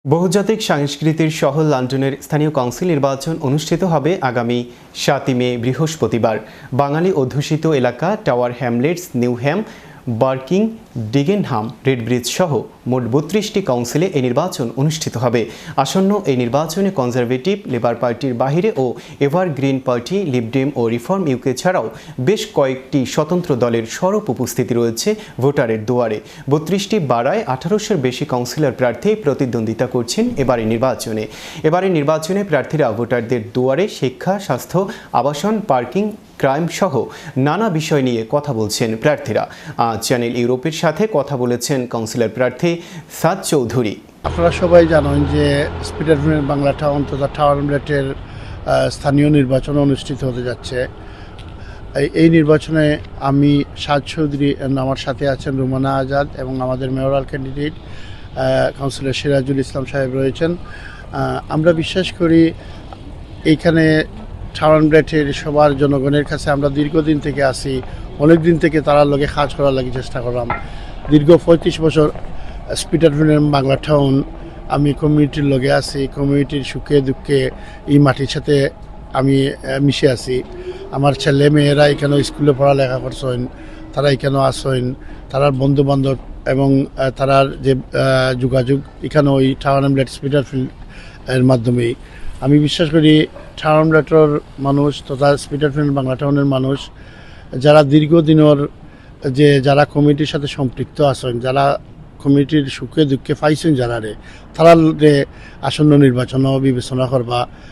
বহুজাতিক সাংস্কৃতির শহর লন্ডনের স্থানীয় কাউন্সিল নির্বাচন অনুষ্ঠিত হবে আগামী 7 মে বৃহস্পতিবার। বাঙালি অধ্যুষিত এলাকা Tower Hamlets, Newham, Barking, Dagenham, Redbridge সহ মোট 32টি কাউন্সিলে এই নির্বাচন অনুষ্ঠিত হবে। আসন্ন এই নির্বাচনে কনজারভেটিভ, লেবার পার্টির বাহিরে ও এভারগ্রিন পার্টি, লিবডেম ও রিফর্ম ইউকে ছাড়াও বেশ কয়েকটি স্বতন্ত্র দলের সরব উপস্থিতি রয়েছে ভোটারের দুয়ারে। 32টি বাড়ায় 1800-এর বেশি কাউন্সিলর প্রার্থী প্রতিদ্বন্দ্বিতা করছেন এবারের নির্বাচনে প্রার্থীরা ভোটারদের দুয়ারে শিক্ষা, স্বাস্থ্য, আবাসন, পার্কিং, ক্রাইম সহ নানা বিষয় নিয়ে কথা বলছেন প্রার্থীরা। চ্যানেল ইউরোপের সাথে কথা বলেছেন কাউন্সিলর প্রার্থী সাদ চৌধুরী। আপনারা সবাই জানেন যে স্পিটারফিল্ড বাংলা টাউন তথা টাওয়ার হ্যামলেটের স্থানীয় নির্বাচন অনুষ্ঠিত হতে যাচ্ছে। এই নির্বাচনে আমি সাদ চৌধুরী, আমার সাথে আছেন রুমানা আজাদ এবং আমাদের mayoral candidate councillor Sirajul Islam সাহেব রয়েছেন। আমরা বিশ্বাস করি এইখানে টাওয়ার হ্যামলেটের সবার জনগণের কাছে আমরা দীর্ঘদিন থেকে আসি, অনেক দিন থেকে তারার লগে কাজ করার লাগে চেষ্টা করলাম। দীর্ঘ 35 বছর স্পিটারফিল্ড বাংলা টাউন আমি কমিউনিটির লগে আছি, কমিউনিটির সুখে দুঃখে এই মাটির সাথে আমি মিশে আছি। আমার ছেলে মেয়েরা এখানে স্কুলে পড়ালেখা করছেন, তারা এখানেও আসেন, তারার বন্ধু বান্ধব এবং তারার যে যোগাযোগ এখানে ওই টাওয়ার হ্যামলেট স্পিটারফিল্ড এর মাধ্যমেই। আমি বিশ্বাস করি টাওয়ার হ্যামলেটের মানুষ তথা স্পিটারফিল্ড বাংলা টাউনের মানুষ যারা দীর্ঘদিনের যারা কমিটির সাথে সম্পৃক্ত আছেন, যারা কমিটির সুখে দুঃখে পাইছেন, তারা আসন্ন নির্বাচনও বিবেচনা করবা।